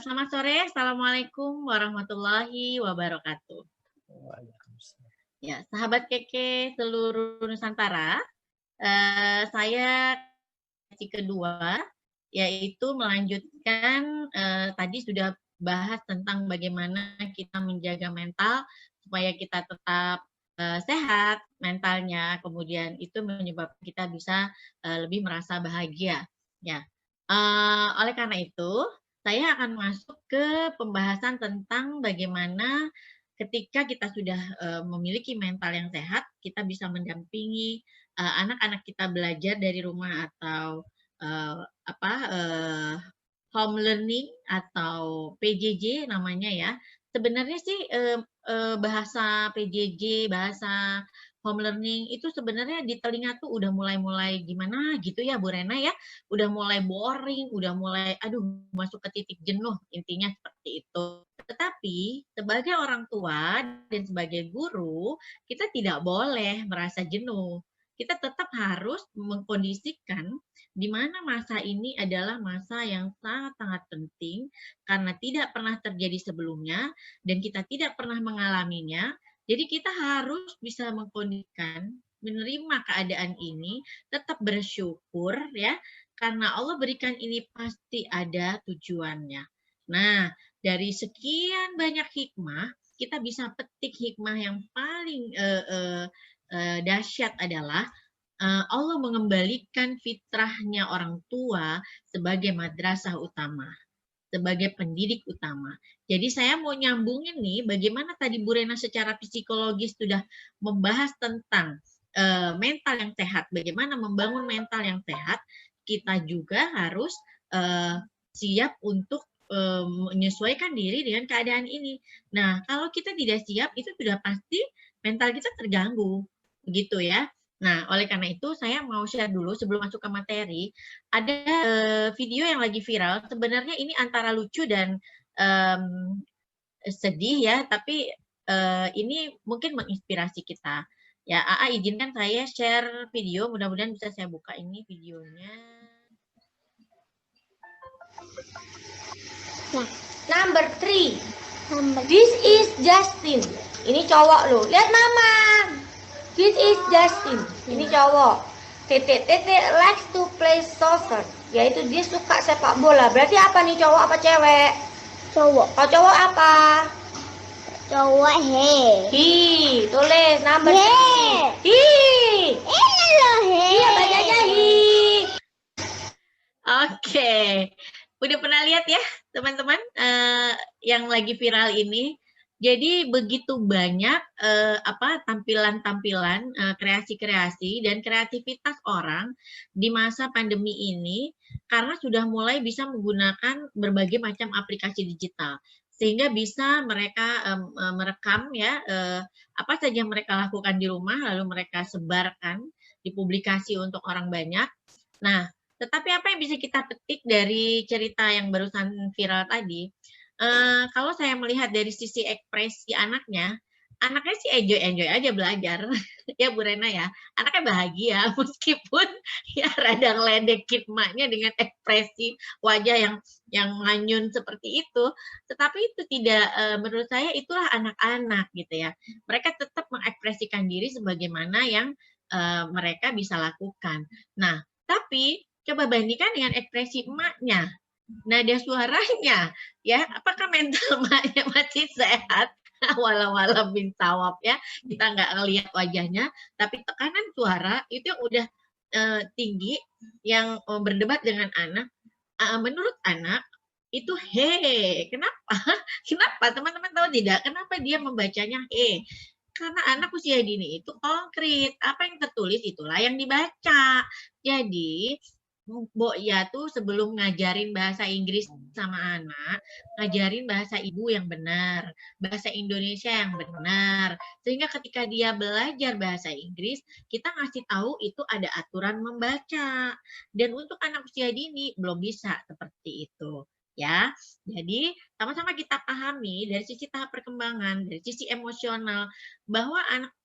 Selamat sore. Assalamualaikum warahmatullahi wabarakatuh. Waalaikumsalam. Ya, sahabat Keke seluruh Nusantara, saya sesi kedua, yaitu melanjutkan, tadi sudah bahas tentang bagaimana kita menjaga mental supaya kita tetap, sehat mentalnya, kemudian itu menyebabkan kita bisa, lebih merasa bahagia, ya. Oleh karena itu, saya akan masuk ke pembahasan tentang bagaimana ketika kita sudah, memiliki mental yang sehat, kita bisa mendampingi, anak-anak kita belajar dari rumah atau, home learning atau PJJ namanya ya. Sebenarnya sih, bahasa PJJ, bahasa home learning itu sebenarnya di telinga tuh udah mulai-mulai gimana gitu ya Bu Rena ya, udah mulai boring, udah mulai aduh masuk ke titik jenuh, intinya seperti itu. Tetapi sebagai orang tua dan sebagai guru, kita tidak boleh merasa jenuh. Kita tetap harus mengkondisikan di mana masa ini adalah masa yang sangat-sangat penting karena tidak pernah terjadi sebelumnya dan kita tidak pernah mengalaminya. Jadi kita harus bisa mengkondisikan, menerima keadaan ini, tetap bersyukur ya, karena Allah berikan ini pasti ada tujuannya. Nah, dari sekian banyak hikmah, kita bisa petik hikmah yang paling dahsyat adalah Allah mengembalikan fitrahnya orang tua sebagai madrasah utama, sebagai pendidik utama. Jadi saya mau nyambungin nih, bagaimana tadi Bu Rena secara psikologis sudah membahas tentang mental yang sehat, bagaimana membangun mental yang sehat, kita juga harus siap untuk menyesuaikan diri dengan keadaan ini. Nah, kalau kita tidak siap, itu sudah pasti mental kita terganggu, begitu ya. Nah, oleh karena itu saya mau share dulu sebelum masuk ke materi, ada video yang lagi viral. Sebenarnya ini antara lucu dan sedih ya, tapi ini mungkin menginspirasi kita. Ya, AA izinkan saya share video. Mudah-mudahan bisa saya buka ini videonya. Nah, number 3. This is Justin. Ini cowok loh. Lihat mama. This is Justin. Ini cowok. Titik-titik likes to play soccer. Yaitu dia suka sepak bola. Berarti apa nih, cowok apa cewek? Cowok. Kalau cowok apa? Cowok he. Hi. Tulis number 3. Hi. Ini loh he. Iya, bacanya hi. Oke. Udah pernah lihat ya, teman-teman, yang lagi viral ini? Jadi begitu banyak tampilan-tampilan, kreasi-kreasi dan kreativitas orang di masa pandemi ini karena sudah mulai bisa menggunakan berbagai macam aplikasi digital sehingga bisa mereka merekam ya apa saja mereka lakukan di rumah lalu mereka sebarkan dipublikasi untuk orang banyak. Nah, tetapi apa yang bisa kita petik dari cerita yang barusan viral tadi? Kalau saya melihat dari sisi ekspresi anaknya sih enjoy aja belajar, ya Bu Rena ya. Anaknya bahagia meskipun ya rada ngeledekin emaknya dengan ekspresi wajah yang nganyun seperti itu, tetapi itu tidak menurut saya itulah anak-anak gitu ya. Mereka tetap mengekspresikan diri sebagaimana yang mereka bisa lakukan. Nah, tapi coba bandingkan dengan ekspresi emaknya. Nada suaranya, ya, apakah mental emaknya masih sehat? Walau bin tawab ya, kita nggak ngelihat wajahnya, tapi tekanan suara itu yang udah tinggi, yang berdebat dengan anak. Menurut anak itu he, kenapa? Kenapa? Teman-teman tahu tidak? Kenapa dia membacanya he? Karena anak usia dini itu konkret, apa yang tertulis itulah yang dibaca. Jadi Mbok ya tuh sebelum ngajarin bahasa Inggris sama anak, ngajarin bahasa ibu yang benar, bahasa Indonesia yang benar. Sehingga ketika dia belajar bahasa Inggris, kita ngasih tahu itu ada aturan membaca. Dan untuk anak usia dini belum bisa seperti itu. Ya, jadi sama-sama kita pahami dari sisi tahap perkembangan, dari sisi emosional, bahwa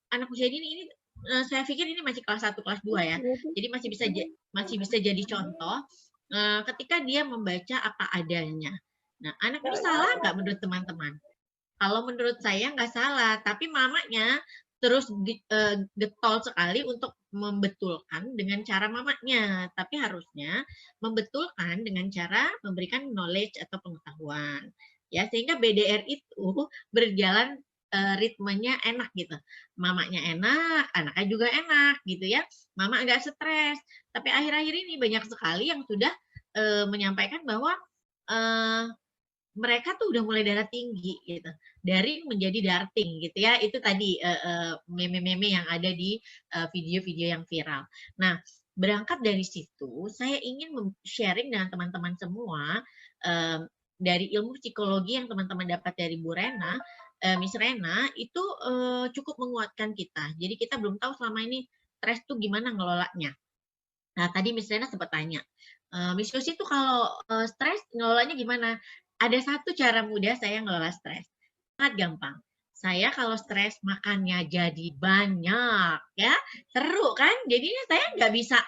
anak usia dini ini saya pikir ini masih kelas 1, kelas 2 ya. Jadi masih bisa jadi contoh ketika dia membaca apa adanya. Nah, anak ini salah nggak menurut teman-teman? Kalau menurut saya nggak salah, tapi mamanya terus getol sekali untuk membetulkan dengan cara mamanya. Tapi harusnya membetulkan dengan cara memberikan knowledge atau pengetahuan. Ya, sehingga BDR itu berjalan ritmenya enak gitu. Mamanya enak, anaknya juga enak gitu ya. Mama nggak stres. Tapi akhir-akhir ini banyak sekali yang sudah menyampaikan bahwa mereka tuh udah mulai darah tinggi gitu, dari menjadi darting gitu ya. Itu tadi meme-meme yang ada di video-video yang viral. Nah, berangkat dari situ, saya ingin sharing dengan teman-teman semua dari ilmu psikologi yang teman-teman dapat dari Bu Rena, Miss Rena itu cukup menguatkan kita. Jadi kita belum tahu selama ini stres tuh gimana ngelolanya. Nah, tadi Miss Rena sempat tanya, Miss Yosi tuh kalau stres ngelolanya gimana? Ada satu cara mudah saya ngelola stres. Sangat gampang. Saya kalau stres makannya jadi banyak, ya. Seru kan? Jadinya saya nggak bisa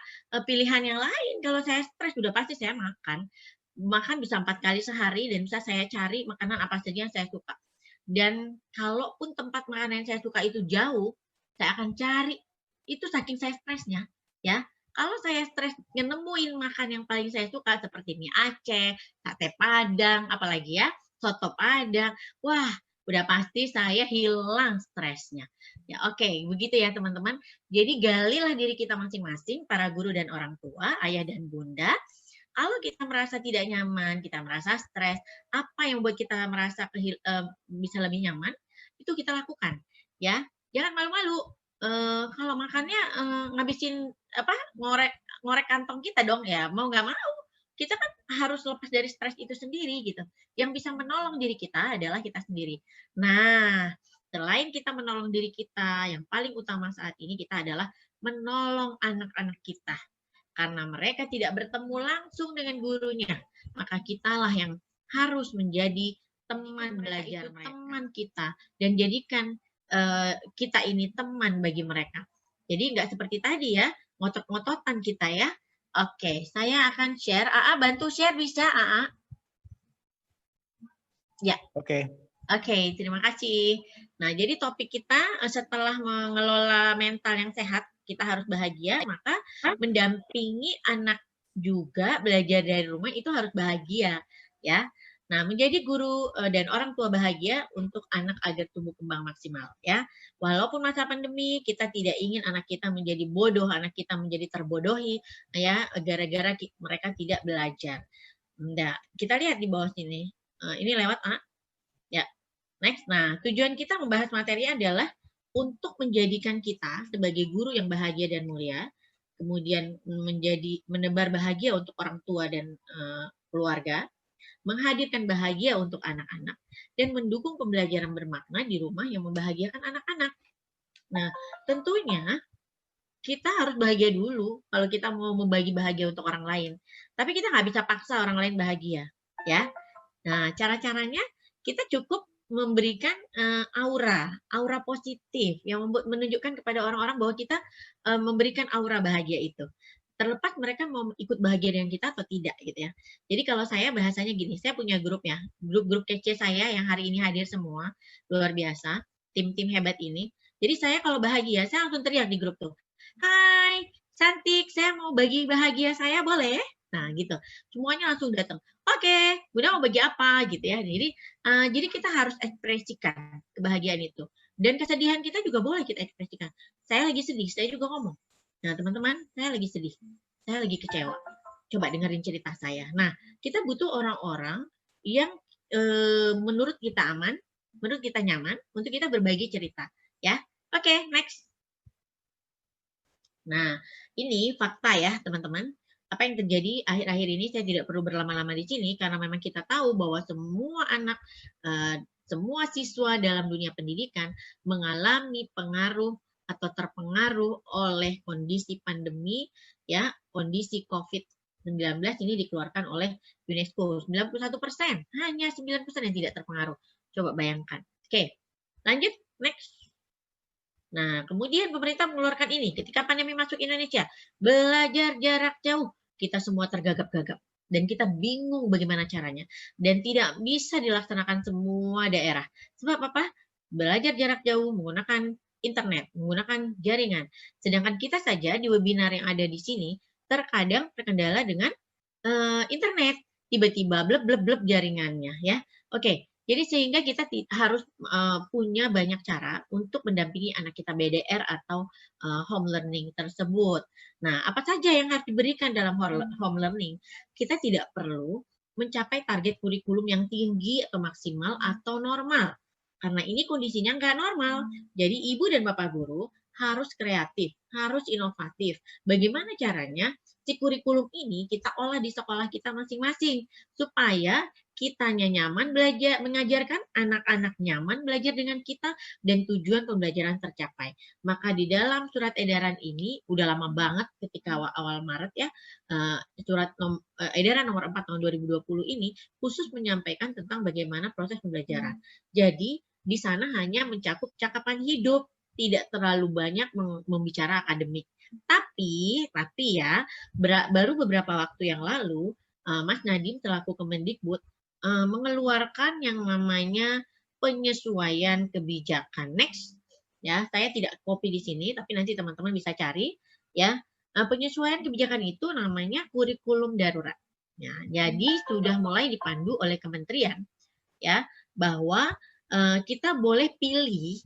pilihan yang lain. Kalau saya stres, udah pasti saya makan. Makan bisa 4 kali sehari dan bisa saya cari makanan apa saja yang saya suka. Dan kalaupun tempat makanan yang saya suka itu jauh, saya akan cari. Itu saking saya stresnya, ya. Kalau saya stres nemuin makan yang paling saya suka seperti mie Aceh, sate Padang, apalagi ya, soto Padang. Wah, udah pasti saya hilang stresnya. Ya, oke, begitu ya teman-teman. Jadi galilah diri kita masing-masing, para guru dan orang tua, ayah dan bunda. Kalau kita merasa tidak nyaman, kita merasa stres, apa yang membuat kita merasa bisa lebih nyaman, itu kita lakukan. Ya, jangan malu-malu. Kalau makannya ngabisin ngorek kantong kita dong ya, mau nggak mau kita kan harus lepas dari stres itu sendiri gitu. Yang bisa menolong diri kita adalah kita sendiri. Nah, selain kita menolong diri kita, yang paling utama saat ini kita adalah menolong anak-anak kita. Karena mereka tidak bertemu langsung dengan gurunya, maka kitalah yang harus menjadi teman belajar mereka, teman kita, dan jadikan kita ini teman bagi mereka. Jadi nggak seperti tadi ya, ngotot-ngototan kita ya. Oke, saya akan share. AA bantu share bisa, AA? Ya. Oke. Oke, terima kasih. Nah, jadi topik kita setelah mengelola mental yang sehat, kita harus bahagia, maka mendampingi anak juga belajar dari rumah itu harus bahagia, ya. Nah, menjadi guru dan orang tua bahagia untuk anak agar tumbuh kembang maksimal, ya. Walaupun masa pandemi, kita tidak ingin anak kita menjadi bodoh, anak kita menjadi terbodohi, ya, gara-gara mereka tidak belajar. Nah, kita lihat di bawah sini. Ini lewat, ya. Next. Nah, tujuan kita membahas materi adalah untuk menjadikan kita sebagai guru yang bahagia dan mulia, kemudian menebar bahagia untuk orang tua dan keluarga, menghadirkan bahagia untuk anak-anak, dan mendukung pembelajaran bermakna di rumah yang membahagiakan anak-anak. Nah, tentunya kita harus bahagia dulu kalau kita mau membagi bahagia untuk orang lain. Tapi kita nggak bisa paksa orang lain bahagia, ya. Nah, cara-caranya kita cukup memberikan aura positif yang menunjukkan kepada orang-orang bahwa kita memberikan aura bahagia itu. Terlepas mereka mau ikut bahagia dengan kita atau tidak gitu ya. Jadi kalau saya bahasanya gini, saya punya grup ya, grup kece saya yang hari ini hadir semua, luar biasa, tim-tim hebat ini. Jadi saya kalau bahagia, saya langsung teriak di grup tuh, hai cantik, saya mau bagi bahagia saya boleh? Nah gitu, semuanya langsung datang. Oke, Bunda mau bagi apa gitu ya. Jadi kita harus ekspresikan kebahagiaan itu. Dan kesedihan kita juga boleh kita ekspresikan. Saya lagi sedih, saya juga ngomong. Nah, teman-teman, saya lagi sedih. Saya lagi kecewa. Coba dengerin cerita saya. Nah, kita butuh orang-orang yang menurut kita aman, menurut kita nyaman, untuk kita berbagi cerita. Ya, oke, next. Nah, ini fakta ya, teman-teman. Apa yang terjadi akhir-akhir ini, saya tidak perlu berlama-lama di sini, karena memang kita tahu bahwa semua anak, semua siswa dalam dunia pendidikan mengalami pengaruh atau terpengaruh oleh kondisi pandemi, ya, kondisi COVID-19 ini dikeluarkan oleh UNESCO. 91%, hanya 9% yang tidak terpengaruh. Coba bayangkan. Oke, lanjut, next. Nah, kemudian pemerintah mengeluarkan ini ketika pandemi masuk Indonesia, belajar jarak jauh. Kita semua tergagap-gagap. dan kita bingung bagaimana caranya dan tidak bisa dilaksanakan semua daerah. Sebab apa? Belajar jarak jauh menggunakan internet, menggunakan jaringan. Sedangkan kita saja di webinar yang ada di sini terkadang terkendala dengan internet, tiba-tiba bleb bleb bleb jaringannya ya. Oke, jadi sehingga kita harus punya banyak cara untuk mendampingi anak kita BDR atau home learning tersebut. Nah, apa saja yang harus diberikan dalam home learning? Kita tidak perlu mencapai target kurikulum yang tinggi atau maksimal atau normal. Karena ini kondisinya nggak normal. Jadi ibu dan bapak guru harus kreatif, harus inovatif. Bagaimana caranya si kurikulum ini kita olah di sekolah kita masing-masing supaya kitanya nyaman belajar, mengajarkan anak-anak nyaman belajar dengan kita dan tujuan pembelajaran tercapai. Maka di dalam surat edaran ini udah lama banget ketika awal Maret ya, surat edaran nomor 4 tahun 2020 ini khusus menyampaikan tentang bagaimana proses pembelajaran. Jadi di sana hanya mencakup cakapan hidup, tidak terlalu banyak membicara akademik. Tapi ya, baru beberapa waktu yang lalu, Mas Nadiem selaku Kemendikbud mengeluarkan yang namanya penyesuaian kebijakan. Next, ya, saya tidak copy di sini, tapi nanti teman-teman bisa cari, ya. Penyesuaian kebijakan itu namanya kurikulum darurat. Ya, jadi sudah mulai dipandu oleh kementerian, ya, bahwa kita boleh pilih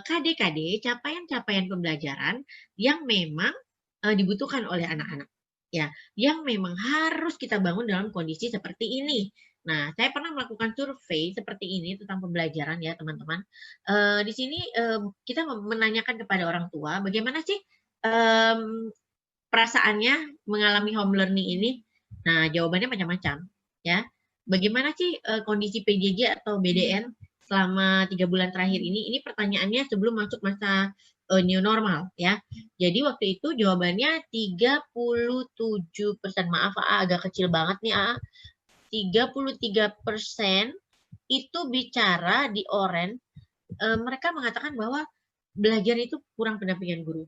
KD-KD, capaian-capaian pembelajaran yang memang dibutuhkan oleh anak-anak, ya, yang memang harus kita bangun dalam kondisi seperti ini. Nah, saya pernah melakukan survei seperti ini tentang pembelajaran ya teman-teman. Di sini kita menanyakan kepada orang tua bagaimana sih perasaannya mengalami home learning ini. Nah, jawabannya macam-macam ya. Bagaimana sih kondisi PJJ atau BDN selama 3 bulan terakhir ini? Ini pertanyaannya sebelum masuk masa new normal ya. Jadi waktu itu jawabannya 37%. Maaf agak kecil banget nih 33% itu bicara di oranye, mereka mengatakan bahwa belajar itu kurang pendampingan guru,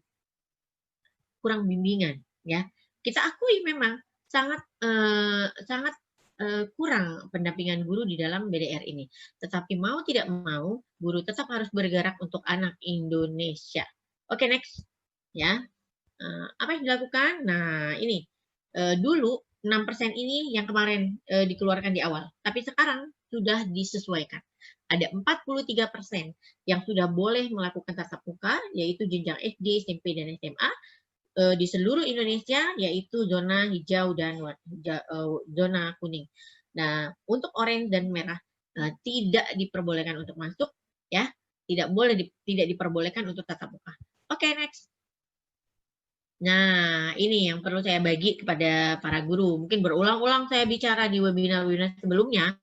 kurang bimbingan, ya. Kita akui memang sangat kurang pendampingan guru di dalam BDR ini. Tetapi mau tidak mau, guru tetap harus bergerak untuk anak Indonesia. Oke, next, ya. Apa yang dilakukan? Nah, ini dulu 6% ini yang kemarin dikeluarkan di awal, tapi sekarang sudah disesuaikan. Ada 43% yang sudah boleh melakukan tatap muka, yaitu jenjang SD, SMP, dan SMA di seluruh Indonesia, yaitu zona hijau dan zona kuning. Nah, untuk oranye dan merah tidak diperbolehkan untuk masuk, ya, tidak diperbolehkan untuk tatap muka. Oke, next. Nah, ini yang perlu saya bagi kepada para guru. Mungkin berulang-ulang saya bicara di webinar-webinar sebelumnya,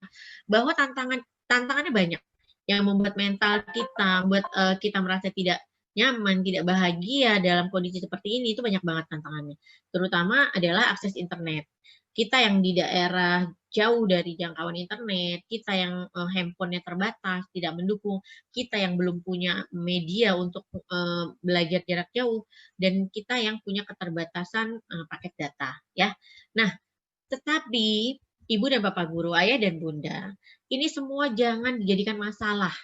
bahwa tantangannya banyak. Yang membuat mental kita, membuat kita merasa tidak nyaman, tidak bahagia dalam kondisi seperti ini, itu banyak banget tantangannya. Terutama adalah akses internet. Kita yang di daerah jauh dari jangkauan internet, kita yang handphonenya terbatas, tidak mendukung, kita yang belum punya media untuk belajar jarak jauh, dan kita yang punya keterbatasan paket data, ya. Nah, tetapi ibu dan bapak guru, ayah dan bunda, ini semua jangan dijadikan masalah.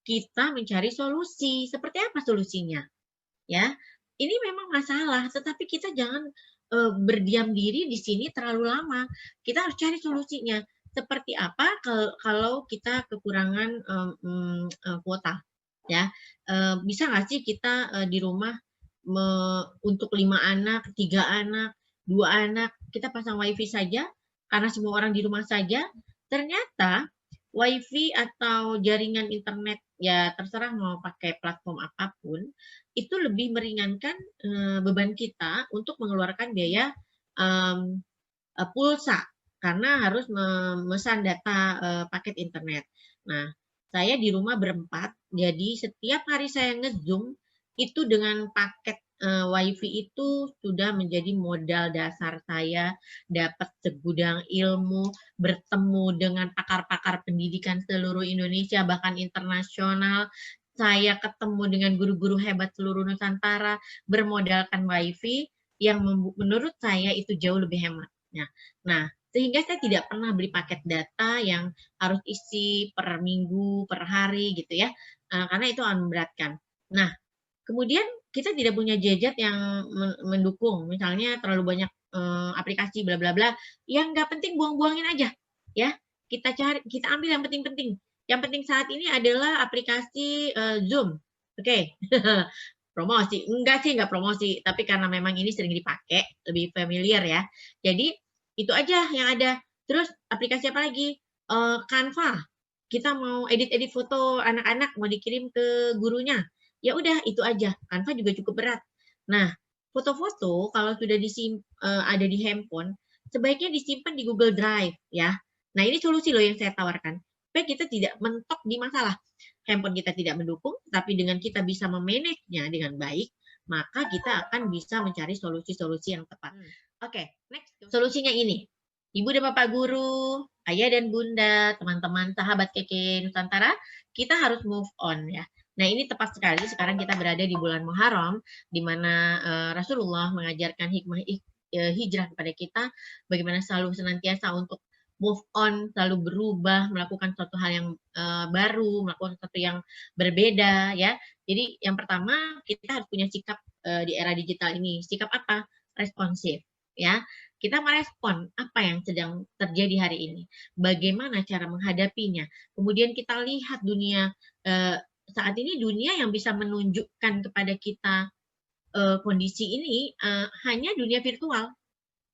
Kita mencari solusi. Seperti apa solusinya? Ya, ini memang masalah, tetapi kita jangan berdiam diri di sini terlalu lama. Kita harus cari solusinya. Seperti apa kalau kita kekurangan kuota, ya? Bisa nggak sih kita di rumah untuk 5 anak, 3 anak, 2 anak, kita pasang wifi saja karena semua orang di rumah saja? Ternyata wifi atau jaringan internet, ya terserah mau pakai platform apapun, itu lebih meringankan beban kita untuk mengeluarkan biaya pulsa karena harus memesan data paket internet. Nah, saya di rumah berempat, jadi setiap hari saya nge-zoom itu dengan paket wifi itu sudah menjadi modal dasar saya dapat segudang ilmu, bertemu dengan pakar-pakar pendidikan seluruh Indonesia bahkan internasional. Saya ketemu dengan guru-guru hebat seluruh Nusantara bermodalkan wifi yang menurut saya itu jauh lebih hemat. Nah, sehingga saya tidak pernah beli paket data yang harus isi per minggu, per hari gitu ya, karena itu akan memberatkan. Nah, kemudian kita tidak punya gadget yang mendukung, misalnya terlalu banyak aplikasi bla bla bla, yang nggak penting buang-buangin aja, ya. Kita ambil yang penting-penting. Yang penting saat ini adalah aplikasi Zoom, oke. Promosi, enggak sih, enggak promosi, tapi karena memang ini sering dipakai, lebih familiar ya. Jadi itu aja yang ada. Terus aplikasi apa lagi? Canva. Kita mau edit-edit foto anak-anak mau dikirim ke gurunya. Ya udah itu aja. Canva juga cukup berat. Nah, foto-foto kalau sudah ada di handphone, sebaiknya disimpan di Google Drive ya. Nah, ini solusi loh yang saya tawarkan. Supaya kita tidak mentok di masalah. Handphone kita tidak mendukung, tapi dengan kita bisa memanage-nya dengan baik, maka kita akan bisa mencari solusi-solusi yang tepat. Oke, next. Solusinya ini. Ibu dan Bapak guru, ayah dan bunda, teman-teman, sahabat Keke Nusantara, kita harus move on ya. Nah, ini tepat sekali sekarang kita berada di bulan Muharram, di mana Rasulullah mengajarkan hikmah hijrah kepada kita, bagaimana selalu senantiasa untuk move on, selalu berubah, melakukan suatu hal yang baru, melakukan sesuatu yang berbeda ya. Jadi yang pertama kita harus punya sikap di era digital ini. Sikap apa? Responsif ya. Kita merespon apa yang sedang terjadi hari ini. Bagaimana cara menghadapinya. Kemudian kita lihat dunia saat ini, dunia yang bisa menunjukkan kepada kita kondisi ini hanya dunia virtual.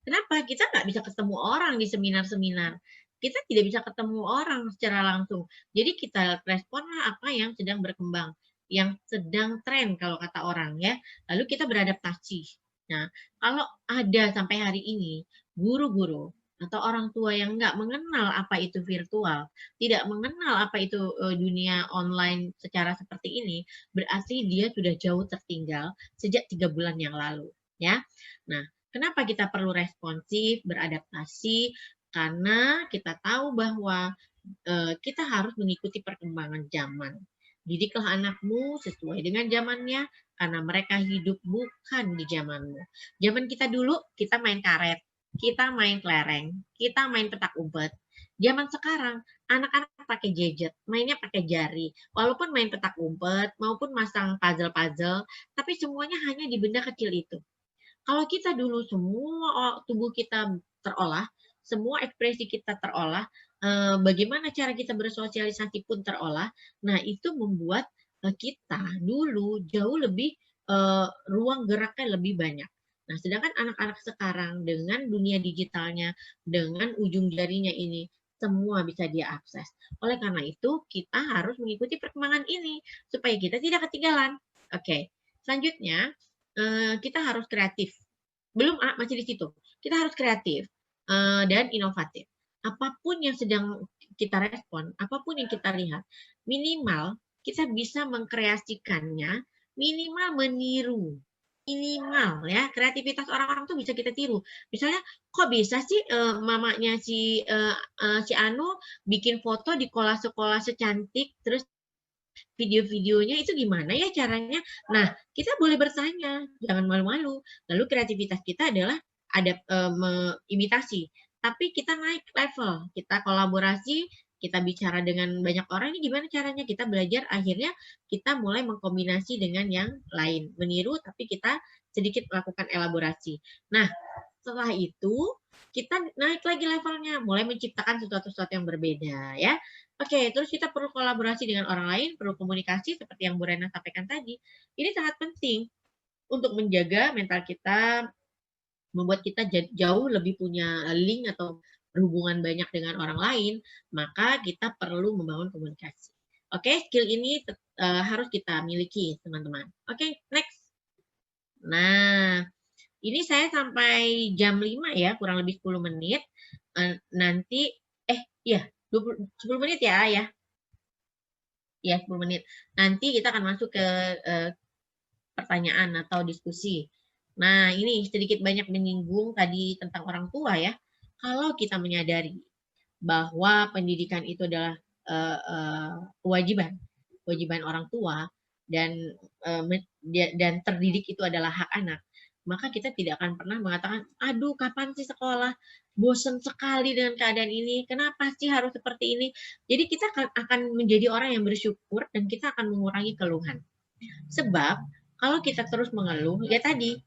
Kenapa? Kita nggak bisa ketemu orang di seminar-seminar. Kita tidak bisa ketemu orang secara langsung. Jadi kita responlah apa yang sedang berkembang, yang sedang tren kalau kata orang ya. Lalu kita beradaptasi. Nah, kalau ada sampai hari ini guru-guru atau orang tua yang nggak mengenal apa itu virtual, tidak mengenal apa itu dunia online secara seperti ini, berarti dia sudah jauh tertinggal sejak 3 bulan yang lalu. Ya, nah. Kenapa kita perlu responsif, beradaptasi? Karena kita tahu bahwa kita harus mengikuti perkembangan zaman. Didiklah anakmu sesuai dengan zamannya, karena mereka hidup bukan di zamanmu. Zaman kita dulu, kita main karet, kita main kelereng, kita main petak umpet. Zaman sekarang, anak-anak pakai gadget, mainnya pakai jari. Walaupun main petak umpet, maupun masang puzzle-puzzle, tapi semuanya hanya di benda kecil itu. Kalau kita dulu semua tubuh kita terolah, semua ekspresi kita terolah, bagaimana cara kita bersosialisasi pun terolah. Nah, itu membuat kita dulu jauh lebih ruang geraknya lebih banyak. Nah, sedangkan anak-anak sekarang dengan dunia digitalnya, dengan ujung jarinya ini, semua bisa dia akses. Oleh karena itu, kita harus mengikuti perkembangan ini supaya kita tidak ketinggalan. Oke, selanjutnya kita harus kreatif. Belum masih di situ. Kita harus kreatif dan inovatif. Apapun yang sedang kita respon, apapun yang kita lihat, minimal kita bisa mengkreasikannya, minimal meniru. Minimal ya, kreativitas orang-orang tuh bisa kita tiru. Misalnya, kok bisa sih mamanya si Anu bikin foto di kolase-kolase cantik, terus video-videonya itu gimana ya caranya? Nah, kita boleh bertanya, jangan malu-malu. Lalu kreativitas kita adalah ada imitasi, tapi kita naik level, kita kolaborasi, kita bicara dengan banyak orang, ini gimana caranya? Kita belajar, akhirnya kita mulai mengkombinasi dengan yang lain, meniru, tapi kita sedikit melakukan elaborasi. Nah, setelah itu kita naik lagi levelnya, mulai menciptakan sesuatu yang berbeda ya. Oke, terus kita perlu kolaborasi dengan orang lain, perlu komunikasi seperti yang Bu Rena sampaikan tadi. Ini sangat penting untuk menjaga mental kita, membuat kita jauh lebih punya link atau berhubungan banyak dengan orang lain, maka kita perlu membangun komunikasi. Oke, skill ini harus kita miliki, teman-teman. Oke, next. Nah, ini saya sampai jam 5 ya, kurang lebih 10 menit. Nanti, iya, 10 menit ya, ya. Ya, 10 menit. Nanti kita akan masuk ke pertanyaan atau diskusi. Nah, ini sedikit banyak menyinggung tadi tentang orang tua ya. Kalau kita menyadari bahwa pendidikan itu adalah kewajiban orang tua dan terdidik itu adalah hak anak, maka kita tidak akan pernah mengatakan, aduh kapan sih sekolah, bosen sekali dengan keadaan ini, kenapa sih harus seperti ini. Jadi kita akan menjadi orang yang bersyukur dan kita akan mengurangi keluhan. Sebab kalau kita terus mengeluh, ya tadi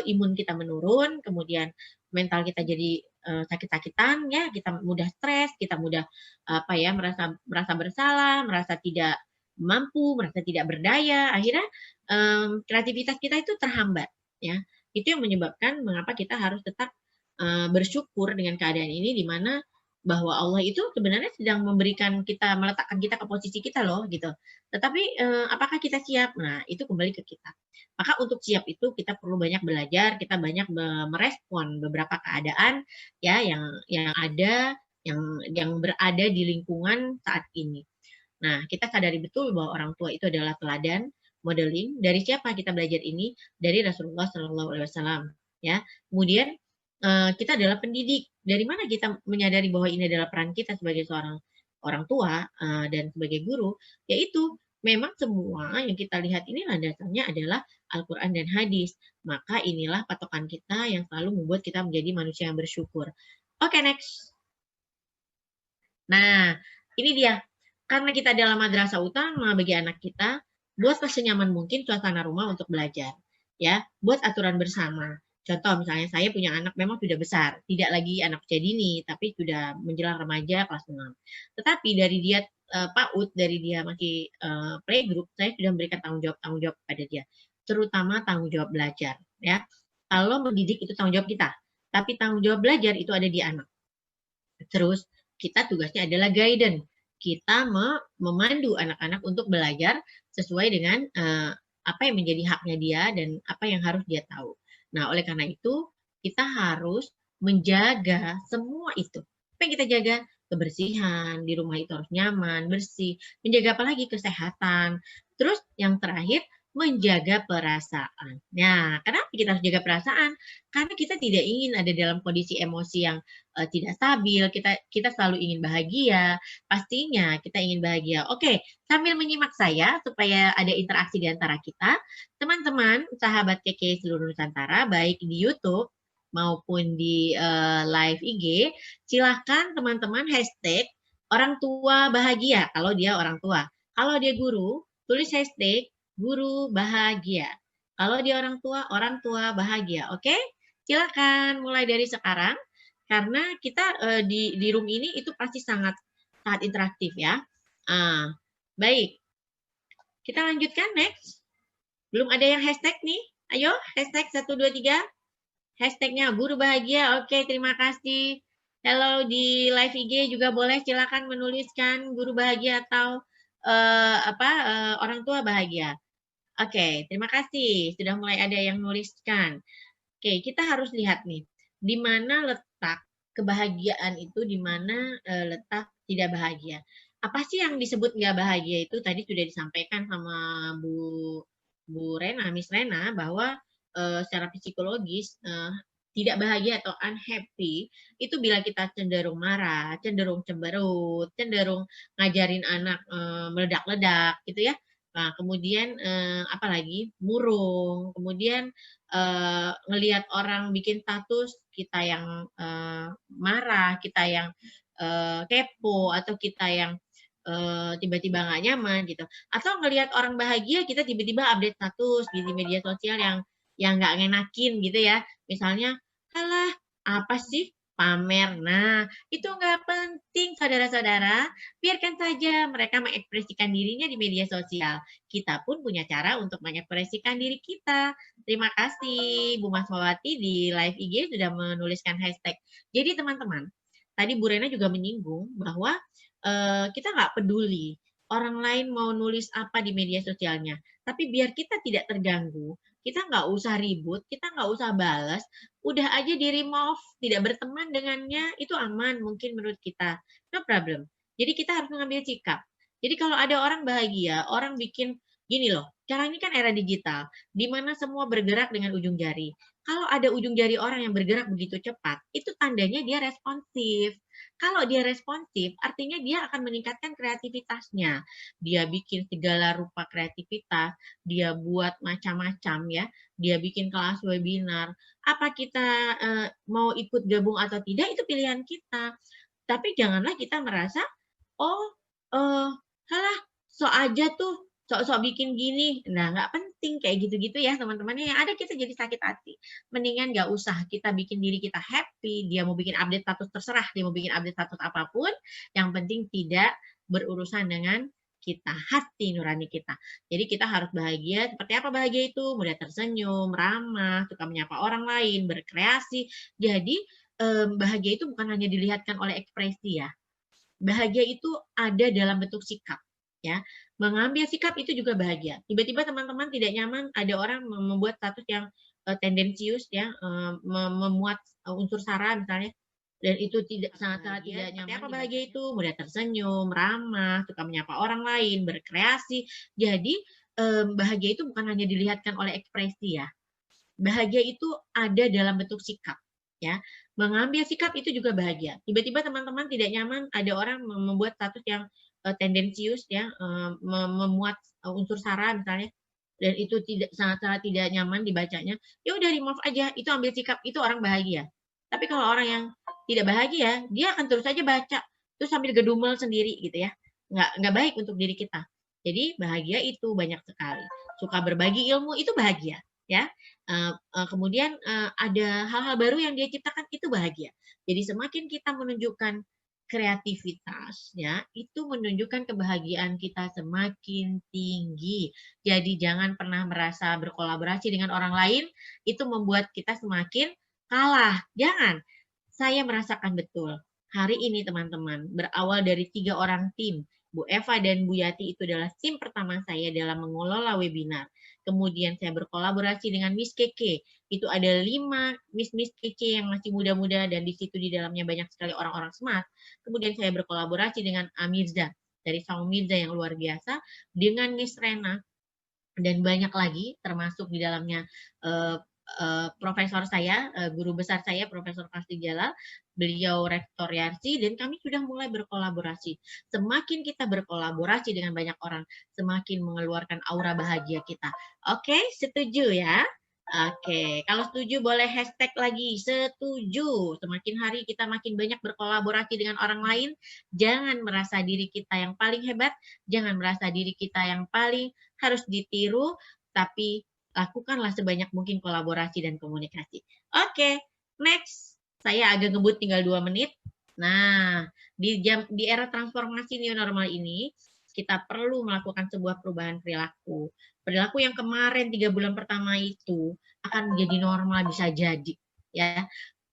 imun kita menurun, kemudian mental kita jadi sakit-sakitan, ya kita mudah stres, kita mudah merasa bersalah, merasa tidak mampu, merasa tidak berdaya, akhirnya kreativitas kita itu terhambat, ya. Itu yang menyebabkan mengapa kita harus tetap bersyukur dengan keadaan ini, di mana bahwa Allah itu sebenarnya sedang meletakkan kita ke posisi kita loh, gitu. Tetapi apakah kita siap? Nah, itu kembali ke kita. Maka untuk siap itu kita perlu banyak belajar, kita banyak merespon beberapa keadaan ya yang ada, yang berada di lingkungan saat ini. Nah, kita sadari betul bahwa orang tua itu adalah teladan, modeling. Dari siapa kita belajar ini? Dari Rasulullah SAW. Ya, kemudian kita adalah pendidik. Dari mana kita menyadari bahwa ini adalah peran kita sebagai seorang orang tua dan sebagai guru? Yaitu memang semua yang kita lihat ini landasannya adalah Al-Quran dan hadis. Maka inilah patokan kita yang selalu membuat kita menjadi manusia yang bersyukur. Oke, next. Nah, ini dia. Karena kita adalah madrasah utama bagi anak kita, buatlah senyaman mungkin suasana rumah untuk belajar. Ya, buat aturan bersama. Contoh misalnya saya punya anak memang sudah besar, tidak lagi anak usia dini, tapi sudah menjelang remaja kelas 6. Tetapi dari dia PAUD, dari dia masih playgroup, saya sudah memberikan tanggung jawab kepada dia, terutama tanggung jawab belajar. Ya, kalau mendidik itu tanggung jawab kita, tapi tanggung jawab belajar itu ada di anak. Terus kita tugasnya adalah guidance. Kita memandu anak-anak untuk belajar sesuai dengan apa yang menjadi haknya dia dan apa yang harus dia tahu. Nah, oleh karena itu, kita harus menjaga semua itu. Apa yang kita jaga? Kebersihan, di rumah itu harus nyaman, bersih. Menjaga apa lagi? Kesehatan. Terus yang terakhir, menjaga perasaan. Nah, kenapa kita harus jaga perasaan? Karena kita tidak ingin ada dalam kondisi emosi yang tidak stabil. Kita selalu ingin bahagia. Pastinya kita ingin bahagia. Oke, sambil menyimak saya supaya ada interaksi di antara kita, teman-teman, sahabat KK seluruh Nusantara, baik di YouTube maupun di live IG, silahkan teman-teman hashtag orang tua bahagia kalau dia orang tua. Kalau dia guru, tulis hashtag guru bahagia. Kalau dia orang tua bahagia. Oke? Silakan mulai dari sekarang karena kita di room ini itu pasti sangat interaktif ya. Baik. Kita lanjutkan next. Belum ada yang hashtag nih. Ayo, hashtag 1, 2, 3. Hashtagnya guru bahagia. Oke, terima kasih. Hello di live IG juga boleh silakan menuliskan guru bahagia atau orang tua bahagia. Oke, terima kasih. Sudah mulai ada yang menuliskan. Oke, kita harus lihat nih, di mana letak kebahagiaan itu, di mana letak tidak bahagia. Apa sih yang disebut nggak bahagia itu? Tadi sudah disampaikan sama Bu Rena, Miss Rena, bahwa secara psikologis tidak bahagia atau unhappy itu bila kita cenderung marah, cenderung cemberut, cenderung ngajarin anak meledak-ledak gitu ya. Nah, kemudian apalagi murung, kemudian ngelihat orang bikin status kita yang marah, kita yang kepo, atau kita yang tiba-tiba nggak nyaman gitu, atau ngelihat orang bahagia kita tiba-tiba update status di media sosial yang nggak ngenakin gitu ya, misalnya alah apa sih pamer. Nah, itu nggak penting saudara-saudara, biarkan saja mereka mengekspresikan dirinya di media sosial. Kita pun punya cara untuk mengekspresikan diri kita. Terima kasih Bu Masmawati di live IG sudah menuliskan hashtag. Jadi teman-teman, tadi Bu Rena juga menyinggung bahwa kita nggak peduli orang lain mau nulis apa di media sosialnya, tapi biar kita tidak terganggu, kita nggak usah ribut, kita nggak usah balas, udah aja di remove, tidak berteman dengannya, itu aman mungkin menurut kita, no problem. Jadi kita harus mengambil sikap. Jadi kalau ada orang bahagia, orang bikin gini loh, sekarang ini kan era digital, di mana semua bergerak dengan ujung jari. Kalau ada ujung jari orang yang bergerak begitu cepat, itu tandanya dia responsif. Kalau dia responsif, artinya dia akan meningkatkan kreativitasnya. Dia bikin segala rupa kreativitas, dia buat macam-macam ya, dia bikin kelas webinar. Apa kita mau ikut gabung atau tidak, itu pilihan kita. Tapi janganlah kita merasa, oh, halah, sok aja tuh, sok-sok bikin gini. Nah, nggak penting kayak gitu-gitu ya teman-teman. Yang ada kita jadi sakit hati. Mendingan nggak usah, kita bikin diri kita happy. Dia mau bikin update status terserah, dia mau bikin update status apapun. Yang penting tidak berurusan dengan kita, hati nurani kita. Jadi kita harus bahagia. Seperti apa bahagia itu? Mudah tersenyum, ramah, suka menyapa orang lain, berkreasi. Jadi bahagia itu bukan hanya dilihatkan oleh ekspresi ya. Bahagia itu ada dalam bentuk sikap ya. Mengambil sikap itu juga bahagia. Tiba-tiba teman-teman tidak nyaman, ada orang membuat status yang tendensius ya, memuat unsur sara misalnya, dan itu sangat-sangat tidak nyaman. Seperti apa bahagia itu? Mudah tersenyum, ramah, suka menyapa orang lain, berkreasi. Jadi bahagia itu bukan hanya dilihatkan oleh ekspresi ya. Bahagia itu ada dalam bentuk sikap ya. Mengambil sikap itu juga bahagia. Tiba-tiba teman-teman tidak nyaman, ada orang membuat status yang tendensius ya, memuat unsur sara misalnya, dan itu sangat-sangat tidak nyaman dibacanya. Ya udah remove aja, itu ambil sikap, itu orang bahagia. Tapi kalau orang yang tidak bahagia, dia akan terus saja baca, terus sambil gedumel sendiri gitu ya. Nggak baik untuk diri kita. Jadi bahagia itu banyak sekali. Suka berbagi ilmu itu bahagia ya. Kemudian ada hal-hal baru yang dia ciptakan, itu bahagia. Jadi semakin kita menunjukkan kreativitas ya, itu menunjukkan kebahagiaan kita semakin tinggi. Jadi jangan pernah merasa berkolaborasi dengan orang lain itu membuat kita semakin kalah. Jangan. Saya merasakan betul. Hari ini teman-teman, berawal dari 3 orang tim. Bu Eva dan Bu Yati itu adalah tim pertama saya dalam mengelola webinar. Kemudian saya berkolaborasi dengan Miss Keke. Itu ada 5 Miss Keke yang masih muda-muda, dan di situ di dalamnya banyak sekali orang-orang smart. Kemudian saya berkolaborasi dengan Amirza dari Saung Mirza yang luar biasa, dengan Miss Rena, dan banyak lagi, termasuk di dalamnya profesor saya, guru besar saya, Profesor Pasti Jalal, beliau Rektor Yarsi, dan kami sudah mulai berkolaborasi. Semakin kita berkolaborasi dengan banyak orang, semakin mengeluarkan aura bahagia kita. Oke, setuju ya? Oke, kalau setuju boleh hashtag lagi, setuju. Semakin hari kita makin banyak berkolaborasi dengan orang lain, jangan merasa diri kita yang paling hebat, jangan merasa diri kita yang paling harus ditiru, tapi lakukanlah sebanyak mungkin kolaborasi dan komunikasi. Oke, next. Saya agak ngebut, tinggal 2 menit. Nah, di era transformasi new normal ini, kita perlu melakukan sebuah perubahan perilaku. Perilaku yang kemarin 3 bulan pertama itu akan menjadi normal, bisa jadi. Ya,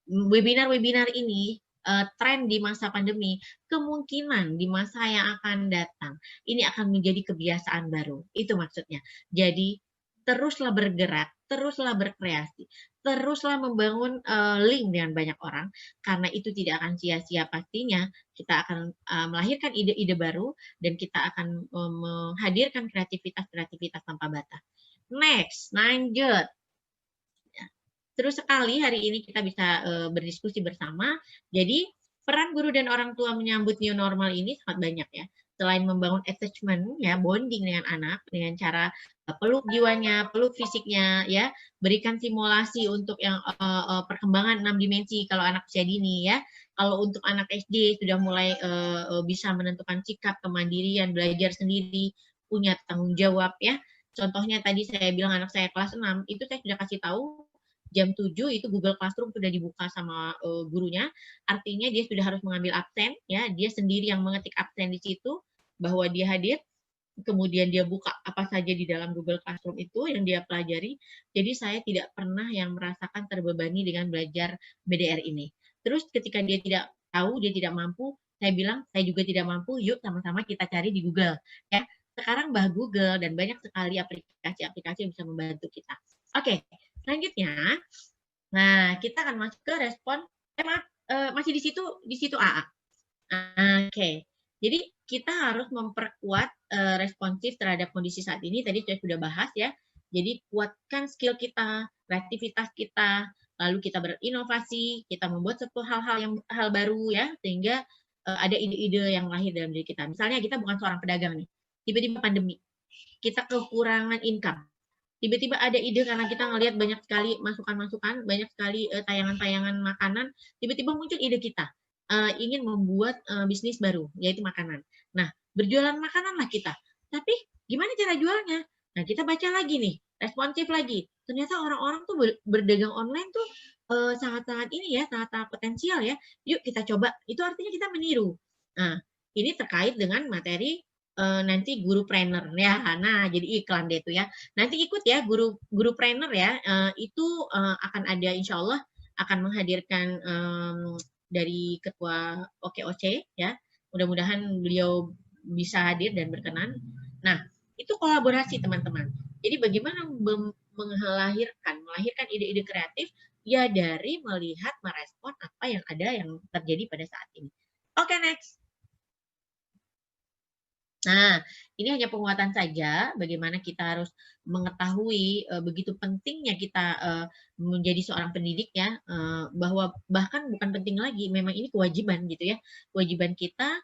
webinar-webinar ini tren di masa pandemi, kemungkinan di masa yang akan datang ini akan menjadi kebiasaan baru. Itu maksudnya. Jadi teruslah bergerak, teruslah berkreasi, teruslah membangun link dengan banyak orang, karena itu tidak akan sia-sia pastinya. Kita akan melahirkan ide-ide baru, dan kita akan menghadirkan kreativitas tanpa batas. Next, lanjut. Terus sekali hari ini kita bisa berdiskusi bersama. Jadi peran guru dan orang tua menyambut new normal ini sangat banyak ya. Selain membangun attachment ya, bonding dengan anak dengan cara peluk jiwanya, peluk fisiknya ya, berikan simulasi untuk yang perkembangan 6 dimensi kalau anak usia dini ya. Kalau untuk anak SD sudah mulai bisa menentukan sikap, kemandirian, belajar sendiri, punya tanggung jawab ya. Contohnya tadi saya bilang anak saya kelas 6, itu saya sudah kasih tahu jam 7 itu Google Classroom sudah dibuka sama gurunya, artinya dia sudah harus mengambil absen ya, dia sendiri yang mengetik absen di situ bahwa dia hadir, kemudian dia buka apa saja di dalam Google Classroom itu yang dia pelajari. Jadi saya tidak pernah yang merasakan terbebani dengan belajar BDR ini. Terus ketika dia tidak tahu, dia tidak mampu, saya bilang saya juga tidak mampu, yuk sama-sama kita cari di Google ya. Sekarang bah Google dan banyak sekali aplikasi-aplikasi yang bisa membantu kita. Oke, selanjutnya, nah kita akan masuk ke respon, masih di situ AA. Oke, jadi kita harus memperkuat responsif terhadap kondisi saat ini. Tadi saya sudah bahas ya. Jadi kuatkan skill kita, kreativitas kita, lalu kita berinovasi, kita membuat suatu hal baru ya, sehingga ada ide-ide yang lahir dalam diri kita. Misalnya kita bukan seorang pedagang nih, tiba-tiba pandemi, kita kekurangan income. Tiba-tiba ada ide karena kita ngelihat banyak sekali masukan-masukan, banyak sekali tayangan-tayangan makanan, tiba-tiba muncul ide kita ingin membuat bisnis baru, yaitu makanan. Nah, berjualan makananlah kita. Tapi gimana cara jualnya? Nah, kita baca lagi nih, responsif lagi. Ternyata orang-orang tuh berdagang online tuh sangat-sangat ini ya, sangat-sangat potensial ya. Yuk kita coba. Itu artinya kita meniru. Nah, ini terkait dengan materi nanti guru trainer ya. Nah, jadi iklan deh itu ya. Nanti ikut ya guru trainer ya. Itu akan ada insya Allah akan menghadirkan dari ketua OKOC ya. Mudah-mudahan beliau bisa hadir dan berkenan. Nah, itu kolaborasi teman-teman. Jadi bagaimana melahirkan ide-ide kreatif ya dari melihat merespon apa yang ada yang terjadi pada saat ini. Oke, next. Nah, ini hanya penguatan saja bagaimana kita harus mengetahui begitu pentingnya kita menjadi seorang pendidik ya, bahwa bahkan bukan penting lagi, memang ini kewajiban gitu ya. Kewajiban kita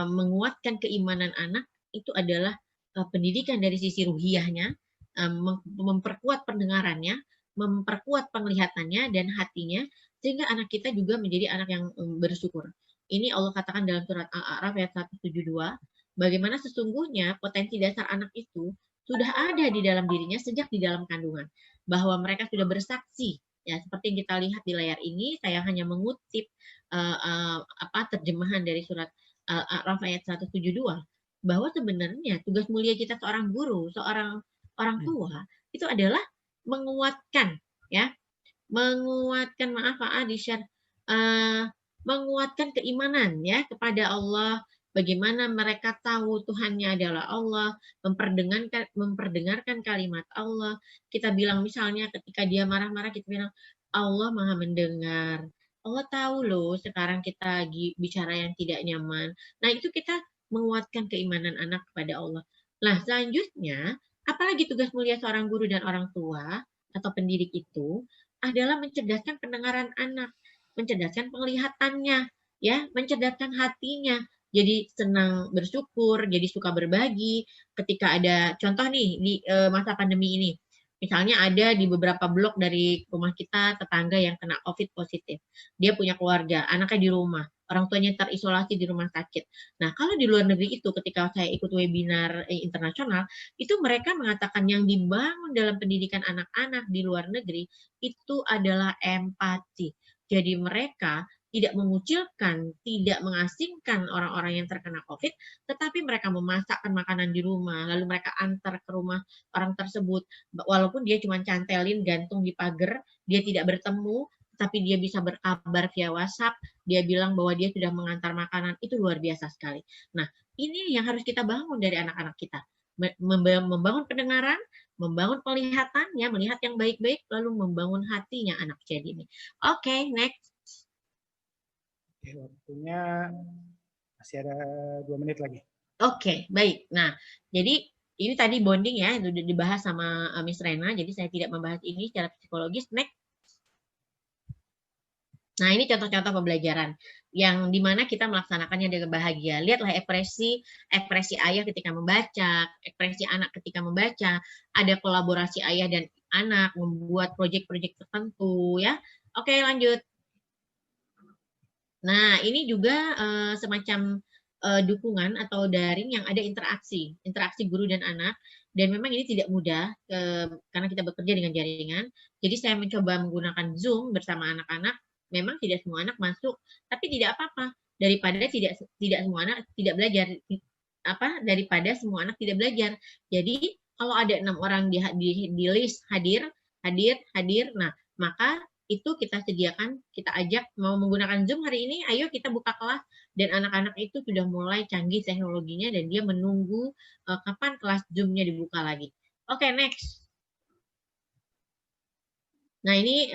menguatkan keimanan anak itu adalah pendidikan dari sisi ruhiyahnya, memperkuat pendengarannya, memperkuat penglihatannya dan hatinya, sehingga anak kita juga menjadi anak yang bersyukur. Ini Allah katakan dalam surat Al-A'raf ayat 172, bagaimana sesungguhnya potensi dasar anak itu sudah ada di dalam dirinya sejak di dalam kandungan, bahwa mereka sudah bersaksi ya, seperti yang kita lihat di layar ini. Saya hanya mengutip terjemahan dari surat Al-A'raf ayat 172, bahwa sebenarnya tugas mulia kita seorang guru, seorang orang tua itu adalah menguatkan ya, menguatkan menguatkan keimanan ya kepada Allah. Bagaimana mereka tahu Tuhannya adalah Allah, memperdengarkan kalimat Allah. Kita bilang misalnya ketika dia marah-marah, kita bilang Allah Maha mendengar. Allah tahu loh sekarang kita lagi bicara yang tidak nyaman. Nah, itu kita menguatkan keimanan anak kepada Allah. Nah, selanjutnya, apalagi tugas mulia seorang guru dan orang tua atau pendidik itu adalah mencerdaskan pendengaran anak, mencerdaskan penglihatannya, ya, mencerdaskan hatinya. Jadi senang bersyukur, jadi suka berbagi. Ketika ada contoh nih di masa pandemi ini, misalnya ada di beberapa blok dari rumah kita tetangga yang kena COVID positif. Dia punya keluarga, anaknya di rumah, orang tuanya terisolasi di rumah sakit. Nah, kalau di luar negeri itu ketika saya ikut webinar internasional, itu mereka mengatakan yang dibangun dalam pendidikan anak-anak di luar negeri itu adalah empati. Jadi mereka tidak mengucilkan, tidak mengasingkan orang-orang yang terkena COVID, tetapi mereka memasakkan makanan di rumah, lalu mereka antar ke rumah orang tersebut, walaupun dia cuma cantelin gantung di pagar, dia tidak bertemu, tapi dia bisa berkabar via WhatsApp, dia bilang bahwa dia sudah mengantar makanan, itu luar biasa sekali. Nah, ini yang harus kita bangun dari anak-anak kita, membangun pendengaran, membangun penglihatan, ya, melihat yang baik-baik, lalu membangun hatinya anak jadi ini. Oke, next. Oke, waktunya masih ada 2 menit lagi. Oke, baik. Nah, jadi ini tadi bonding ya, sudah dibahas sama Miss Rena, jadi saya tidak membahas ini secara psikologis. Next. Nah, ini contoh-contoh pembelajaran yang dimana kita melaksanakannya dengan bahagia. Lihatlah ekspresi ayah ketika membaca, ekspresi anak ketika membaca, ada kolaborasi ayah dan anak membuat proyek-proyek tertentu ya. Oke, lanjut. Nah, ini juga semacam dukungan atau daring yang ada interaksi guru dan anak, dan memang ini tidak mudah karena kita bekerja dengan jaringan. Jadi saya mencoba menggunakan Zoom bersama anak-anak. Memang tidak semua anak masuk, tapi tidak apa-apa, daripada tidak semua anak tidak belajar, daripada semua anak tidak belajar. Jadi kalau ada 6 orang di list hadir, nah maka itu kita sediakan, kita ajak mau menggunakan Zoom hari ini, ayo kita buka kelas, dan anak-anak itu sudah mulai canggih teknologinya dan dia menunggu kapan kelas Zoom-nya dibuka lagi. Oke, next. Nah, ini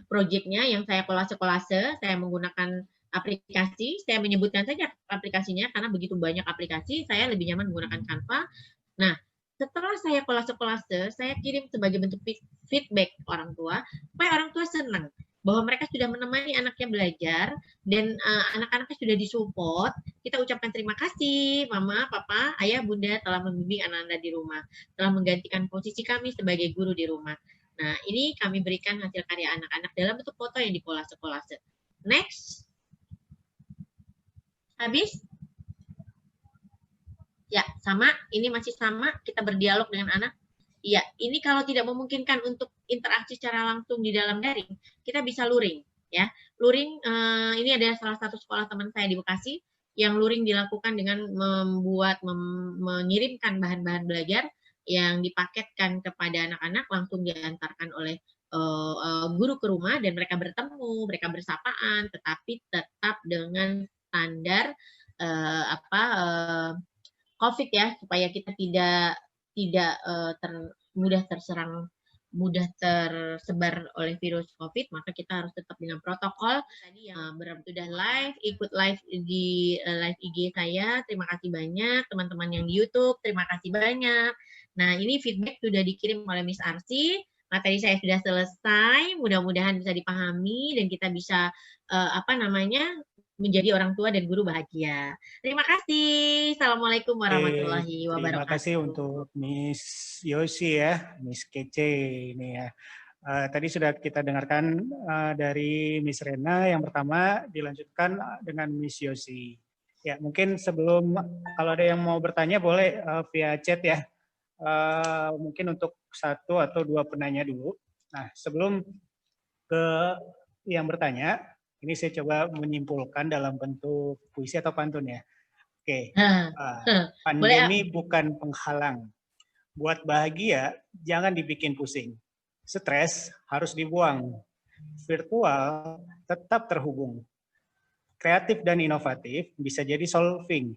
proyeknya yang saya kolase-kolase, saya menggunakan aplikasi, saya menyebutkan saja aplikasinya karena begitu banyak aplikasi, saya lebih nyaman menggunakan Canva. Nah, setelah saya kolase-kolase, saya kirim sebagai bentuk feedback orang tua, supaya orang tua senang bahwa mereka sudah menemani anaknya belajar dan anak-anaknya sudah disupport. Kita ucapkan terima kasih Mama, Papa, Ayah, Bunda telah membimbing anak-anak di rumah, telah menggantikan posisi kami sebagai guru di rumah. Nah, ini kami berikan hasil karya anak-anak dalam bentuk foto yang dikolase-kolase. Next. Habis? Ya, sama. Ini masih sama. Kita berdialog dengan anak. Ya, ini kalau tidak memungkinkan untuk interaksi secara langsung di dalam daring, kita bisa luring. Ya, luring ini ada salah satu sekolah teman saya di Bekasi yang luring dilakukan dengan mengirimkan bahan-bahan belajar yang dipaketkan kepada anak-anak, langsung diantarkan oleh guru ke rumah dan mereka bertemu, mereka bersapaan, tetapi tetap dengan standar COVID ya, supaya kita tidak mudah tersebar oleh virus COVID, maka kita harus tetap dengan protokol. Tadi yang sudah live, ikut live di live IG saya, terima kasih banyak. Teman-teman yang di YouTube, terima kasih banyak. Nah, ini feedback sudah dikirim oleh Miss Arsy. Materi saya sudah selesai, mudah-mudahan bisa dipahami dan kita bisa menjadi orang tua dan guru bahagia. Terima kasih. Assalamualaikum warahmatullahi wabarakatuh. Terima kasih untuk Miss Yosi ya, Miss Kece ini ya. Tadi sudah kita dengarkan dari Miss Rena, yang pertama dilanjutkan dengan Miss Yosi. Ya, mungkin sebelum, kalau ada yang mau bertanya boleh via chat ya. Mungkin untuk 1 atau 2 penanya dulu. Nah, sebelum ke yang bertanya, ini saya coba menyimpulkan dalam bentuk puisi atau pantun ya. Oke, pandemi bukan penghalang. Buat bahagia, jangan dibikin pusing. Stres harus dibuang. Virtual tetap terhubung. Kreatif dan inovatif bisa jadi solving.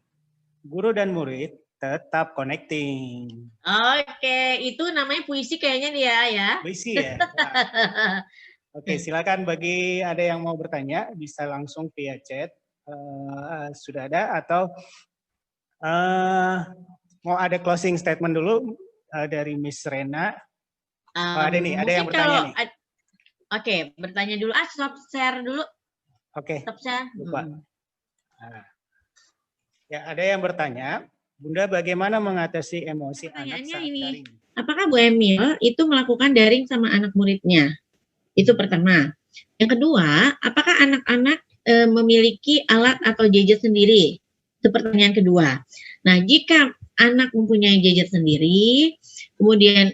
Guru dan murid tetap connecting. Oke, itu namanya puisi kayaknya dia ya. Puisi ya. Nah. Oke, silakan bagi ada yang mau bertanya bisa langsung via chat. Sudah ada atau mau ada closing statement dulu dari Miss Rena? Ada nih, ada yang bertanya nih. Oke, bertanya dulu. Stop share dulu. Oke. Stop share. Lupa. Nah. Ya, ada yang bertanya, Bunda bagaimana mengatasi emosi anak saat daring? Apakah Bu Emil itu melakukan daring sama anak muridnya? Itu pertama. Yang kedua, apakah anak-anak memiliki alat atau gadget sendiri? Itu pertanyaan kedua. Nah, jika anak mempunyai gadget sendiri, kemudian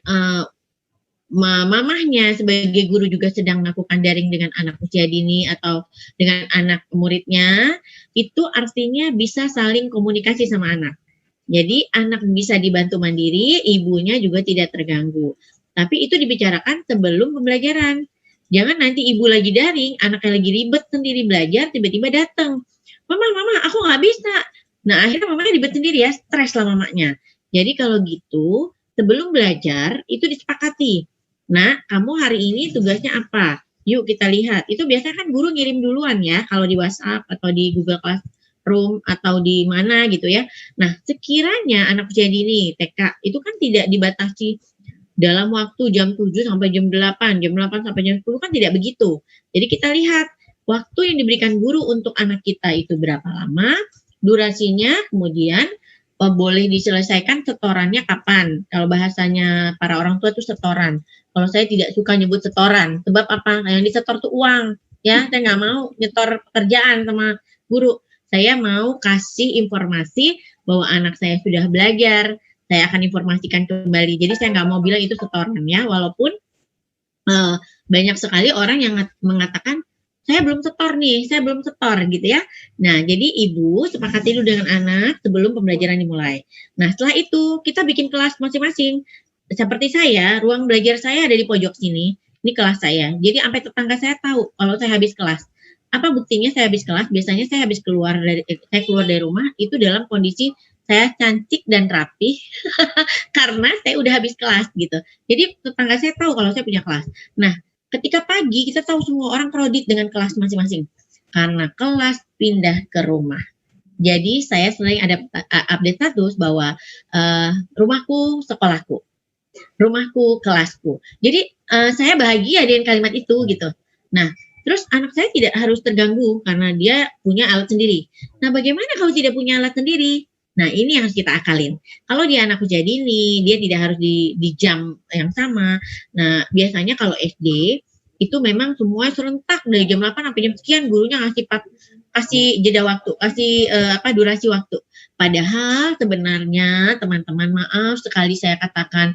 mamahnya sebagai guru juga sedang melakukan daring dengan anak usia dini atau dengan anak muridnya, itu artinya bisa saling komunikasi sama anak. Jadi anak bisa dibantu mandiri, ibunya juga tidak terganggu. Tapi itu dibicarakan sebelum pembelajaran. Jangan nanti ibu lagi daring, anaknya lagi ribet sendiri belajar, tiba-tiba datang. Mama, aku nggak bisa. Nah, akhirnya mamanya ribet sendiri ya, stres lah mamanya. Jadi kalau gitu, sebelum belajar, itu disepakati. Nah, kamu hari ini tugasnya apa? Yuk kita lihat. Itu biasanya kan guru ngirim duluan ya, kalau di WhatsApp atau di Google Classroom atau di mana gitu ya. Nah, sekiranya anak usia dini, TK, itu kan tidak dibatasi dalam waktu jam 7 sampai jam 8, jam 8 sampai jam 10 kan tidak begitu. Jadi kita lihat waktu yang diberikan guru untuk anak kita itu berapa lama, durasinya, kemudian boleh diselesaikan setorannya kapan. Kalau bahasanya para orang tua itu setoran. Kalau saya tidak suka nyebut setoran, sebab apa? Yang disetor tuh uang. Ya, saya nggak mau nyetor pekerjaan sama guru. Saya mau kasih informasi bahwa anak saya sudah belajar, saya akan informasikan kembali. Jadi saya nggak mau bilang itu setoran ya, walaupun banyak sekali orang yang mengatakan, saya belum setor nih, saya belum setor gitu ya. Nah, jadi ibu sepakati dulu dengan anak sebelum pembelajaran dimulai. Nah, setelah itu kita bikin kelas masing-masing. Seperti saya, ruang belajar saya ada di pojok sini, ini kelas saya. Jadi sampai tetangga saya tahu kalau saya habis kelas. Apa buktinya saya habis kelas? Biasanya saya habis keluar dari rumah itu dalam kondisi saya cantik dan rapih karena saya udah habis kelas gitu. Jadi tetangga saya tahu kalau saya punya kelas. Nah, ketika pagi kita tahu semua orang kredit dengan kelas masing-masing. Karena kelas pindah ke rumah. Jadi saya sering ada update status bahwa rumahku sekolahku, rumahku kelasku. Jadi saya bahagia dengan kalimat itu gitu. Nah, terus anak saya tidak harus terganggu karena dia punya alat sendiri. Nah, bagaimana kalau tidak punya alat sendiri? Nah, ini yang harus kita akalin. Kalau dia anak usia dini, dia tidak harus di jam yang sama. Nah, biasanya kalau SD itu memang semua serentak dari jam 8 sampai jam sekian, gurunya kasih jeda waktu, kasih durasi waktu. Padahal sebenarnya teman-teman, maaf sekali saya katakan,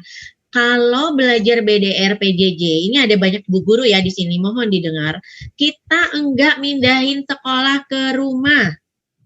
kalau belajar BDR PJJ, ini ada banyak bu guru ya di sini, mohon didengar. Kita enggak mindahin sekolah ke rumah.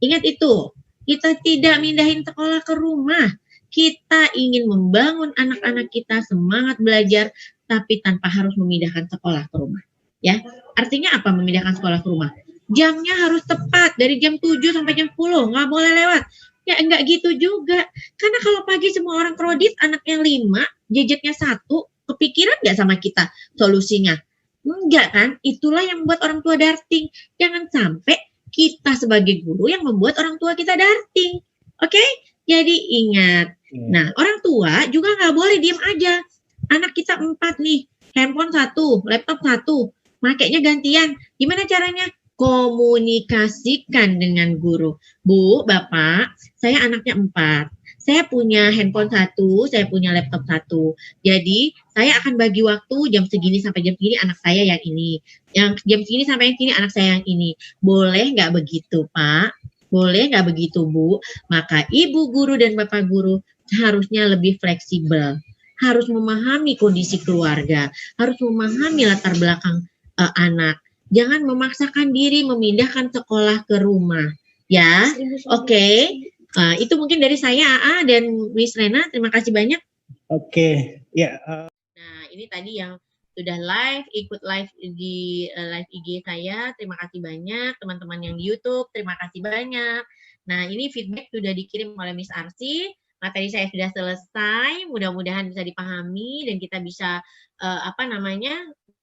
Ingat itu, kita tidak mindahin sekolah ke rumah. Kita ingin membangun anak-anak kita semangat belajar, tapi tanpa harus memindahkan sekolah ke rumah. Ya, artinya apa memindahkan sekolah ke rumah? Jamnya harus tepat, dari jam 7 sampai jam 10, nggak boleh lewat. Ya enggak gitu juga. Karena kalau pagi semua orang kredit, anaknya 5, gadgetnya 1, kepikiran nggak sama kita solusinya? Enggak kan? Itulah yang membuat orang tua darting. Jangan sampai kita sebagai guru yang membuat orang tua kita darting. Oke? Jadi ingat. Nah, orang tua juga nggak boleh diem aja. Anak kita 4 nih, handphone 1, laptop 1, makainya gantian. Gimana caranya? Komunikasikan dengan guru. Bu, Bapak, saya anaknya 4. Saya punya handphone 1, saya punya laptop 1. Jadi, saya akan bagi waktu jam segini sampai jam segini anak saya yang ini. Yang jam segini sampai yang segini anak saya yang ini. Boleh nggak begitu, Pak? Boleh nggak begitu, Bu? Maka Ibu guru dan Bapak guru harusnya lebih fleksibel. Harus memahami kondisi keluarga. Harus memahami latar belakang anak. Jangan memaksakan diri memindahkan sekolah ke rumah. Ya, oke. Itu mungkin dari saya, AA dan Miss Rena. Terima kasih banyak. Oke, ya. Nah, ini tadi yang sudah live, ikut live di live IG saya. Terima kasih banyak. Teman-teman yang di YouTube, terima kasih banyak. Nah, ini feedback sudah dikirim oleh Miss Arsy. Materi saya sudah selesai. Mudah-mudahan bisa dipahami dan kita bisa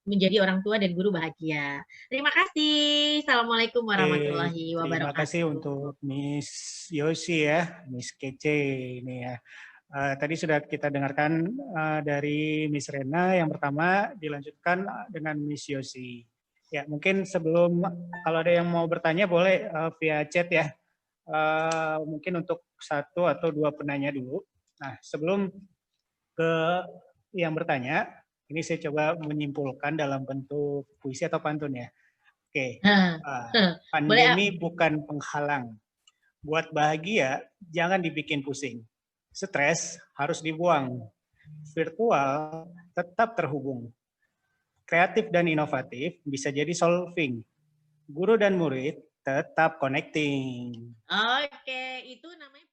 menjadi orang tua dan guru bahagia. Terima kasih. Assalamualaikum warahmatullahi wabarakatuh. Terima kasih untuk Miss Yosi ya, Miss Kece ini ya. Tadi sudah kita dengarkan dari Miss Rena. Yang pertama dilanjutkan dengan Miss Yosi. Ya, mungkin sebelum kalau ada yang mau bertanya boleh via chat ya. Mungkin untuk 1 atau 2 penanya dulu. Nah, sebelum ke yang bertanya, ini saya coba menyimpulkan dalam bentuk puisi atau pantun ya. Oke, pandemi bukan penghalang. Buat bahagia, jangan dibikin pusing. Stres harus dibuang. Virtual tetap terhubung. Kreatif dan inovatif bisa jadi solving. Guru dan murid tetap connecting. Oke, itu namanya